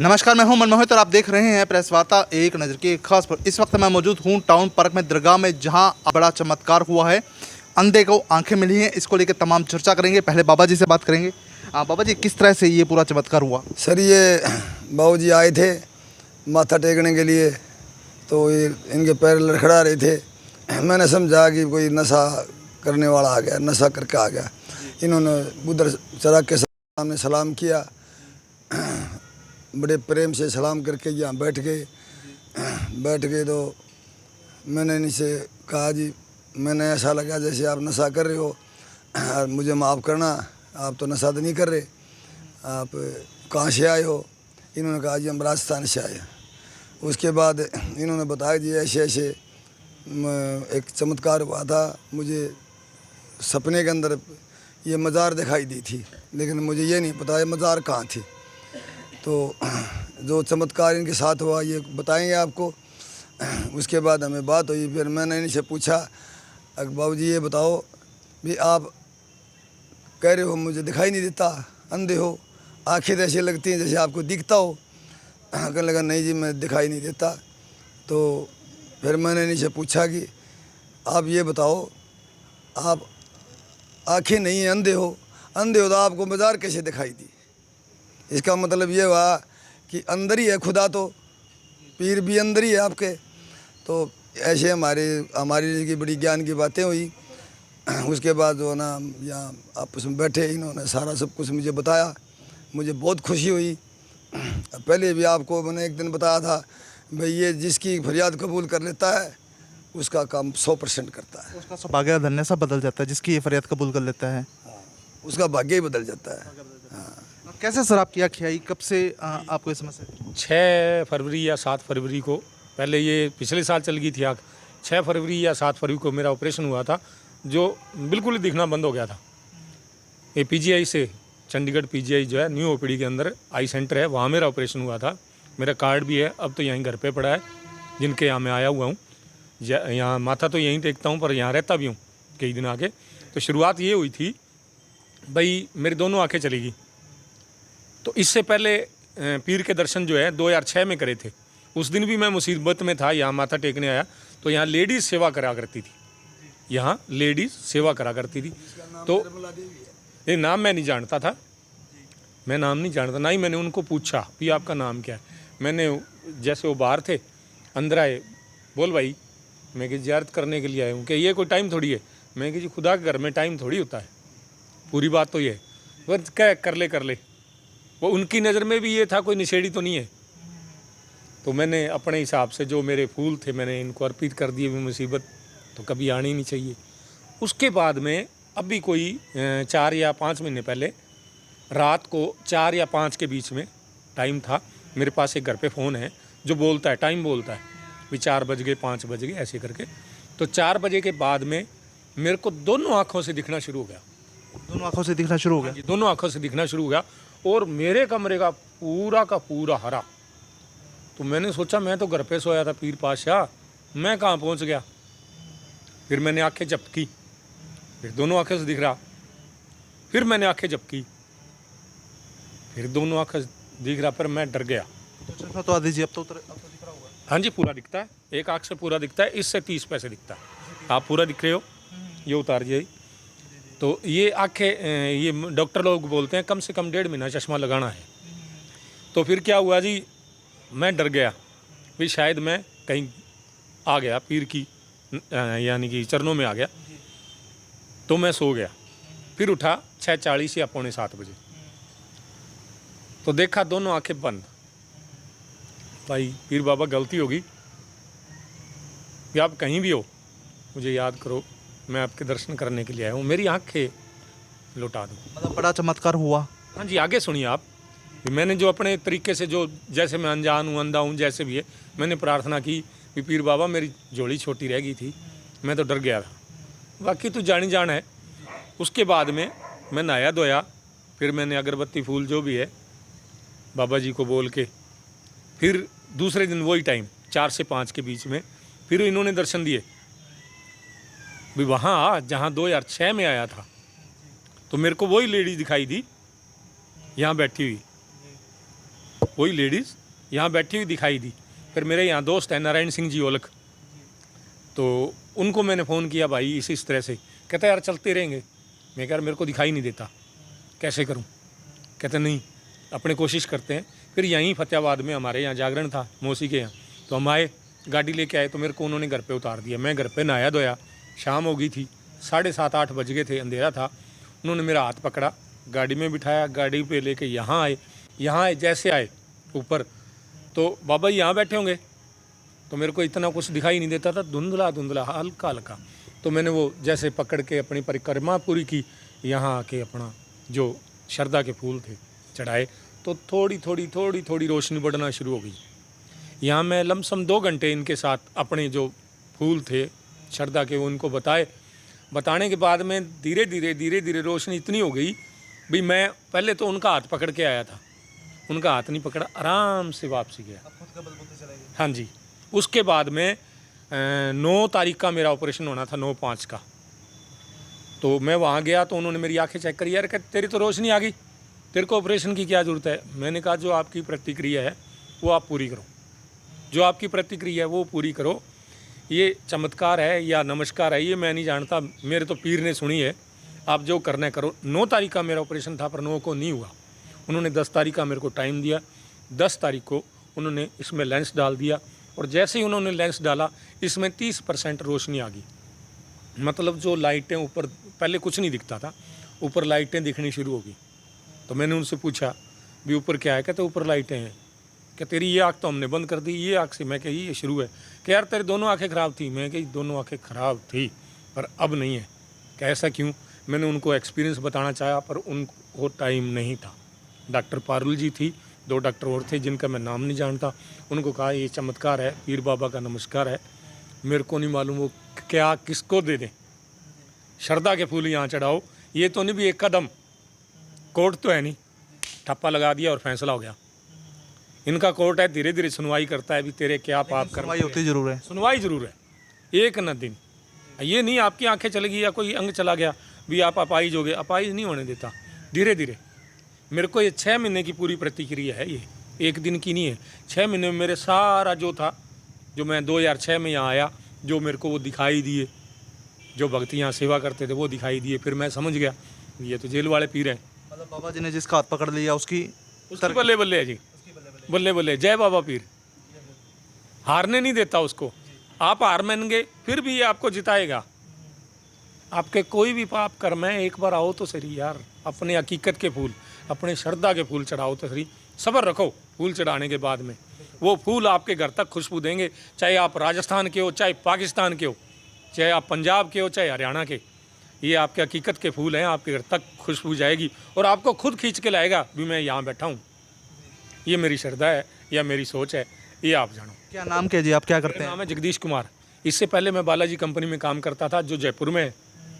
नमस्कार, मैं हूं मनमोहित और आप देख रहे हैं प्रेस वार्ता एक नज़र की खास पर। इस वक्त मैं मौजूद हूं टाउन पार्क में दरगाह में, जहां बड़ा चमत्कार हुआ है। अंधे को आंखें मिली हैं, इसको लेकर तमाम चर्चा करेंगे। पहले बाबा जी से बात करेंगे। बाबा जी, किस तरह से ये पूरा चमत्कार हुआ? सर, ये बाबू जी आए थे माथा टेकने के लिए, तो ये इनके पैर लड़खड़ा रहे थे। मैंने समझा कि कोई नशा करने वाला आ गया, नशा करके आ गया। इन्होंने उधर चराग के सामने सलाम किया, बड़े प्रेम से सलाम करके यहाँ बैठ गए। तो मैंने इनसे कहा, जी मैंने ऐसा लगा जैसे आप नशा कर रहे हो, मुझे माफ़ करना, आप तो नशा तो नहीं कर रहे, आप कहाँ से आए हो? इन्होंने कहा, जी हम राजस्थान से आए। उसके बाद इन्होंने बताया, जी ऐसे ऐसे एक चमत्कार हुआ था, मुझे सपने के अंदर ये मज़ार दिखाई दी थी, लेकिन मुझे ये नहीं पता ये मज़ार कहाँ थी। तो जो चमत्कार इनके साथ हुआ ये बताएंगे आपको। उसके बाद हमें बात हुई, फिर मैंने इनसे पूछा, बाबू जी ये बताओ भी आप कह रहे हो मुझे दिखाई नहीं देता, अंधे हो, आंखें तो ऐसी लगती हैं जैसे आपको दिखता हो। कहने लगा, नहीं जी मैं दिखाई नहीं देता। तो फिर मैंने इनसे पूछा कि आप ये बताओ, आप आंखें नहीं हैं, अंधे हो तो आपको मज़ार कैसे दिखाई दी? इसका मतलब ये हुआ कि अंदर ही है खुदा, तो पीर भी अंदर ही है आपके। तो ऐसे हमारी की बड़ी ज्ञान की बातें हुई। उसके बाद जो ना यहाँ आपस में बैठे, इन्होंने सारा सब कुछ मुझे बताया, मुझे बहुत खुशी हुई। पहले भी आपको मैंने एक दिन बताया था भाई, ये जिसकी फरियाद कबूल कर लेता है उसका काम 100% करता है, उसका सौभाग्य धन्य सा बदल जाता है। जिसकी ये फरियाद कबूल कर लेता है, उसका भाग्य ही बदल जाता है। हाँ। कैसे सर आपकी आँखें आई? कब से आपको इस समस्या? 6 फरवरी या 7 फरवरी को, पहले ये पिछले साल चल गई थी आँख। 6 फरवरी या 7 फरवरी को मेरा ऑपरेशन हुआ था, जो बिल्कुल ही दिखना बंद हो गया था। ये पीजीआई से, चंडीगढ़ पीजीआई जो है न्यू ओपीडी के अंदर आई सेंटर है, वहाँ मेरा ऑपरेशन हुआ था। मेरा कार्ड भी है, अब तो यहीं घर पे पड़ा है, जिनके यहाँ मैं आया हुआ हूँ। यहाँ माथा तो यहीं टेकता हूँ, पर यहाँ रहता भी हूँ कई दिन आके। तो शुरुआत ये हुई थी भाई, मेरी दोनों आँखें चली गई। तो इससे पहले पीर के दर्शन जो है 2006 में करे थे। उस दिन भी मैं मुसीबत में था, यहाँ माथा टेकने आया, तो यहाँ लेडीज़ सेवा करा करती थी, यहाँ लेडीज़ सेवा करा करती थी। तो ये नाम मैं नहीं जानता था, मैं नाम नहीं जानता, ना ही मैंने उनको पूछा भी आपका नाम क्या है। मैंने जैसे वो बाहर थे, अंदर आए, बोल भाई मैं कि ज़ियारत करने के लिए आया हूँ, कि ये कोई टाइम थोड़ी है। मैं कि जी खुदा के घर में टाइम थोड़ी होता है, पूरी बात तो ये है। बस क्या कर ले वो उनकी नज़र में भी ये था, कोई नशेड़ी तो नहीं है। तो मैंने अपने हिसाब से जो मेरे फूल थे मैंने इनको अर्पित कर दिए। भी मुसीबत तो कभी आनी नहीं चाहिए। उसके बाद में अभी कोई 4 या 5 महीने पहले रात को 4 या 5 के बीच में टाइम था, मेरे पास एक घर पे फ़ोन है जो बोलता है, टाइम बोलता है भी 4 बज गए 5 बज गए ऐसे करके। तो 4 बजे के बाद में मेरे को दोनों आँखों से दिखना शुरू हो गया। दोनों आँखों से दिखना शुरू हो गया? दोनों आँखों से दिखना शुरू हो गया, और मेरे कमरे का पूरा हरा। तो मैंने सोचा, मैं तो घर पे सोया था पीर पाशाह, मैं कहाँ पहुँच गया। फिर मैंने आंखें झपकी, फिर दोनों आंखें से दिख रहा। फिर मैंने आंखें झपकी, फिर दोनों आंखें दिख रहा, पर मैं डर गया। तो चश्मा तो आदि जी अब तो दिख रहा होगा। हाँ जी, पूरा दिखता है, एक आँख से पूरा दिखता है, इससे 30 पैसे दिखता है। आप पूरा दिख रहे हो, ये उतार जाइए। तो ये आंखें, ये डॉक्टर लोग बोलते हैं कम से कम 1.5 महीना चश्मा लगाना है। तो फिर क्या हुआ जी, मैं डर गया भी शायद मैं कहीं आ गया, पीर की यानी कि चरणों में आ गया। तो मैं सो गया, फिर उठा 6:40 या 6:45 बजे, तो देखा दोनों आंखें बंद। भाई पीर बाबा गलती होगी कि आप कहीं भी हो मुझे याद करो, मैं आपके दर्शन करने के लिए आया हूँ, मेरी आंखें लौटा दो। मतलब बड़ा चमत्कार हुआ। हाँ जी, आगे सुनिए आप। मैंने जो अपने तरीके से, जो जैसे मैं अनजान हूँ, अंधा हूँ, जैसे भी है, मैंने प्रार्थना की कि पीर बाबा मेरी झोली छोटी रह गई थी, मैं तो डर गया था, बाकी तो जानी जान है। उसके बाद में मैं नहाया धोया, फिर मैंने अगरबत्ती फूल जो भी है बाबा जी को बोल के, फिर दूसरे दिन वही टाइम 4 से 5 के बीच में फिर इन्होंने दर्शन दिए। भी वहाँ जहाँ 2006 में आया था, तो मेरे को वही लेडीज दिखाई दी यहाँ बैठी हुई। कोई लेडीज़ यहाँ बैठी हुई दिखाई दी। फिर मेरे यहाँ दोस्त है नारायण सिंह जी ओलख, तो उनको मैंने फ़ोन किया भाई इस तरह से। कहता यार चलते रहेंगे। मैं कह यार मेरे को दिखाई नहीं देता, कैसे करूं? कहते नहीं अपने कोशिश करते हैं। फिर यहीं फतेहाबाद में हमारे यहाँ जागरण था मौसी के यहाँ, तो हम आए, गाड़ी लेके आए, तो मेरे को उन्होंने घर पे उतार दिया। मैं घर पे नहाया धोया, शाम हो गई थी, 7:30-8 बज गए थे, अंधेरा था। उन्होंने मेरा हाथ पकड़ा, गाड़ी में बिठाया, गाड़ी पे लेके यहाँ आए जैसे आए ऊपर, तो बाबा जी यहाँ बैठे होंगे। तो मेरे को इतना कुछ दिखाई नहीं देता था, धुंधला धुंधला हल्का हल्का। तो मैंने वो जैसे पकड़ के अपनी परिक्रमा पूरी की, यहाँ आके अपना जो श्रद्धा के फूल थे चढ़ाए, तो थोड़ी थोड़ी रोशनी बढ़ना शुरू हो गई। यहाँ मैं लमसम 2 घंटे इनके साथ अपने जो फूल थे श्रद्धा के उनको बताने के बाद में धीरे धीरे रोशनी इतनी हो गई भाई। मैं पहले तो उनका हाथ पकड़ के आया था, उनका हाथ नहीं पकड़ा, आराम से वापसी गया। हाँ जी। उसके बाद में 9 तारीख का मेरा ऑपरेशन होना था, 9/5 का। तो मैं वहाँ गया तो उन्होंने मेरी आंखें चेक करी। यार कहते तेरी तो रोशनी आ गई, तेरे को ऑपरेशन की क्या ज़रूरत है? मैंने कहा जो आपकी प्रतिक्रिया है वो आप पूरी करो, जो आपकी प्रतिक्रिया है वो पूरी करो। ये चमत्कार है या नमस्कार है ये मैं नहीं जानता, मेरे तो पीर ने सुनी है, आप जो करना है करो। 9 तारीख का मेरा ऑपरेशन था पर 9 को नहीं हुआ। उन्होंने 10 तारीख का मेरे को टाइम दिया। 10 तारीख को उन्होंने इसमें लेंस डाल दिया, और जैसे ही उन्होंने लेंस डाला इसमें 30% रोशनी आ गई। मतलब जो लाइटें ऊपर, पहले कुछ नहीं दिखता था, ऊपर लाइटें दिखनी शुरू हो गई। तो मैंने उनसे पूछा भी ऊपर क्या है? कहते ऊपर लाइटें हैं। क्या तेरी ये आँख तो हमने बंद कर दी, ये आँख से? मैं कही ये शुरू है। कि यार तेरी दोनों आँखें ख़राब थी। मैं कही दोनों आँखें ख़राब थी पर अब नहीं है। क्या ऐसा क्यों? मैंने उनको एक्सपीरियंस बताना चाहा पर उनको टाइम नहीं था। डॉक्टर पारुल जी थी, 2 डॉक्टर और थे जिनका मैं नाम नहीं जानता। उनको कहा ये चमत्कार है, पीर बाबा का नमस्कार है, मेरे को नहीं मालूम वो क्या किसको दे दें, श्रद्धा के फूल यहाँ चढ़ाओ। ये तो नहीं भी एक कदम, कोर्ट तो है नहीं, ठप्पा लगा दिया और फैसला हो गया। इनका कोर्ट है, धीरे धीरे सुनवाई करता है भी तेरे क्या पाप कर। सुनवाई होती जरूर है, सुनवाई जरूर है, एक न दिन। ये नहीं आपकी आंखें चली गई या कोई अंग चला गया भी आप अपाहिज हो गए, अपाहिज नहीं होने देता। धीरे धीरे मेरे को ये 6 महीने की पूरी प्रतिक्रिया है, ये एक दिन की नहीं है। 6 महीने में मेरे सारा जो था, जो मैं 2006 में यहाँ आया, जो मेरे को वो दिखाई दिए, जो भक्त यहाँ सेवा करते थे वो दिखाई दिए। फिर मैं समझ गया ये तो जेल वाले पीर हैं। मतलब बाबा जी ने जिसका हाथ पकड़ लिया उसकी बल्ले बल्ले है जी, बल्ले बल्ले। जय बाबा पीर, हारने नहीं देता उसको। आप हार मान गए फिर भी ये आपको जिताएगा। आपके कोई भी पाप कर्म है, एक बार आओ तो सही यार, अपने हकीकत के फूल, अपने श्रद्धा के फूल चढ़ाओ तो सही। सब्र रखो, फूल चढ़ाने के बाद में वो फूल आपके घर तक खुशबू देंगे। चाहे आप राजस्थान के हो, चाहे पाकिस्तान के हो, चाहे आप पंजाब के हो, चाहे हरियाणा के, ये आपके हकीकत के फूल हैं। आपके घर तक खुशबू जाएगी और आपको खुद खींच के लाएगा भी मैं यहाँ बैठा हूँ। ये मेरी श्रद्धा है या मेरी सोच है, ये आप जानो। क्या नाम क्या जी, आप क्या करते हैं? नाम है जगदीश कुमार। इससे पहले मैं बालाजी कंपनी में काम करता था, जो जयपुर में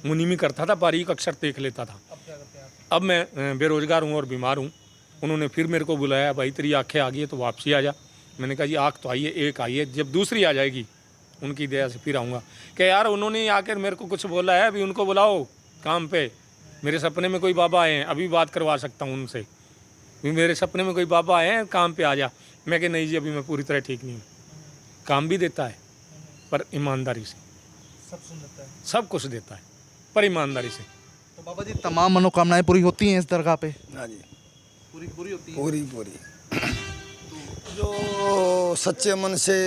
मुनीमी करता था, बारीक अक्षर देख लेता था। अब मैं बेरोजगार हूँ और बीमार हूँ। उन्होंने फिर मेरे को बुलाया, भाई तेरी आँखें आ गई है तो वापसी आ जा। मैंने कहा जी आँख तो आई है, एक आई है, जब दूसरी आ जाएगी उनकी दया से फिर आऊँगा। क्या यार उन्होंने आकर मेरे को कुछ बोला है, अभी उनको बुलाओ काम पे। मेरे सपने में कोई बाबा आए हैं, अभी बात करवा सकता हूँ उनसे भी मेरे सपने में कोई बाबा आए हैं, काम पे आ जा। मैं कह नहीं जी अभी मैं पूरी तरह ठीक नहीं हूँ। काम भी देता है पर ईमानदारी से, सब सुन लेता है, सब कुछ देता है पर ईमानदारी से। तो बाबा जी तमाम मनोकामनाएं पूरी होती हैं इस दरगाह पे? हाँ जी, पूरी होती है। पूरी जो सच्चे मन से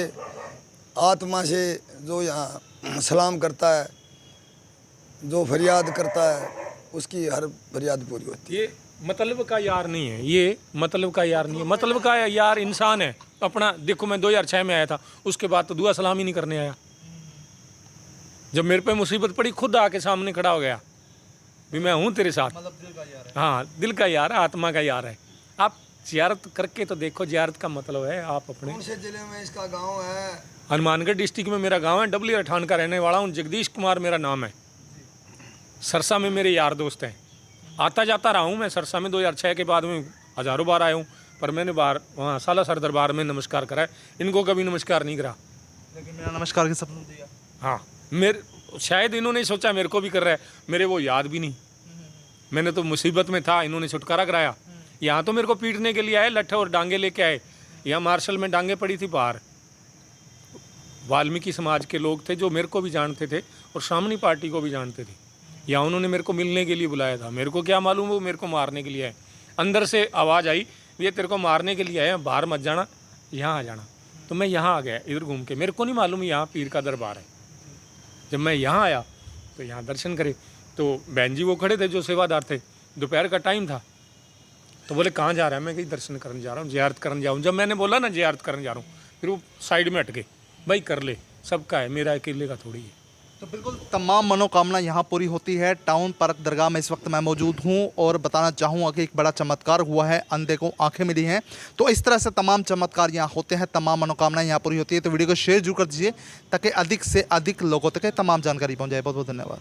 आत्मा से जो यहाँ सलाम करता है, जो फरियाद करता है, उसकी हर फरियाद पूरी होती है। ये मतलब का यार नहीं है, ये मतलब का यार नहीं है। मतलब का यार इंसान है अपना। देखो मैं 2006 में आया था, उसके बाद तो दुआ सलाम ही नहीं करने आया। जब मेरे पे मुसीबत पड़ी खुद आके सामने खड़ा हो गया भी मैं हूँ तेरे साथ। मतलब दिल का यार है। हाँ, दिल का यार है, आत्मा का यार है। आप जियारत करके तो देखो, जियारत का मतलब है आप अपने। कौन से जिले में इसका गांव है? हनुमानगढ़ डिस्ट्रिक्ट में मेरा गांव है, डबली अठान का रहने वाला हूँ। जगदीश कुमार मेरा नाम है। सरसा में मेरे यार दोस्त हैं, आता जाता रहा हूँ मैं। सरसा में 2006 के बाद में हज़ारों बार आया हूँ, पर मैंने बार वहाँ सालासर दरबार में नमस्कार करा है, इनको कभी नमस्कार नहीं करा। लेकिन मेरा नमस्कार के सपना दिया। हाँ, मेरे शायद इन्होंने सोचा मेरे को भी कर रहा है, मेरे वो याद भी नहीं। मैंने तो मुसीबत में था, इन्होंने छुटकारा कराया, यहाँ तो मेरे को पीटने के लिए आए, लट्ठे और डांगे लेके आए। यहाँ मार्शल में डांगे पड़ी थी बाहर। वाल्मीकि समाज के लोग थे जो मेरे को भी जानते थे और सामनी पार्टी को भी जानते थे। यहाँ उन्होंने मेरे को मिलने के लिए बुलाया था। मेरे को क्या मालूम वो मेरे को मारने के लिए आए। अंदर से आवाज़ आई, ये तेरे को मारने के लिए आए हैं, बाहर मत जाना, यहाँ आ जाना। तो मैं यहाँ आ गया इधर घूम के। मेरे को नहीं मालूम यहाँ पीर का दरबार है। जब मैं यहाँ आया तो यहाँ दर्शन करे तो बहन जी वो खड़े थे जो सेवादार थे। दोपहर का टाइम था तो बोले कहाँ जा रहा है? मैं कहीं दर्शन करने जा रहा हूँ, जियारत करने जाऊँ। जब मैंने बोला ना जियारत करने जा रहा हूँ, फिर वो साइड में हट गए। भाई कर ले, सबका है, मेरा अकेले का थोड़ी है। तो बिल्कुल तमाम मनोकामना यहाँ पूरी होती है। टाउन पार्क दरगाह में इस वक्त मैं मौजूद हूँ और बताना चाहूँगा कि एक बड़ा चमत्कार हुआ है, अंधे को आंखें मिली हैं। तो इस तरह से तमाम चमत्कार यहाँ होते हैं, तमाम मनोकामनाएं यहाँ पूरी होती है। तो वीडियो को शेयर जरूर कर दीजिए ताकि अधिक से अधिक लोगों तक तमाम जानकारी पहुँच जाए। बहुत बहुत धन्यवाद।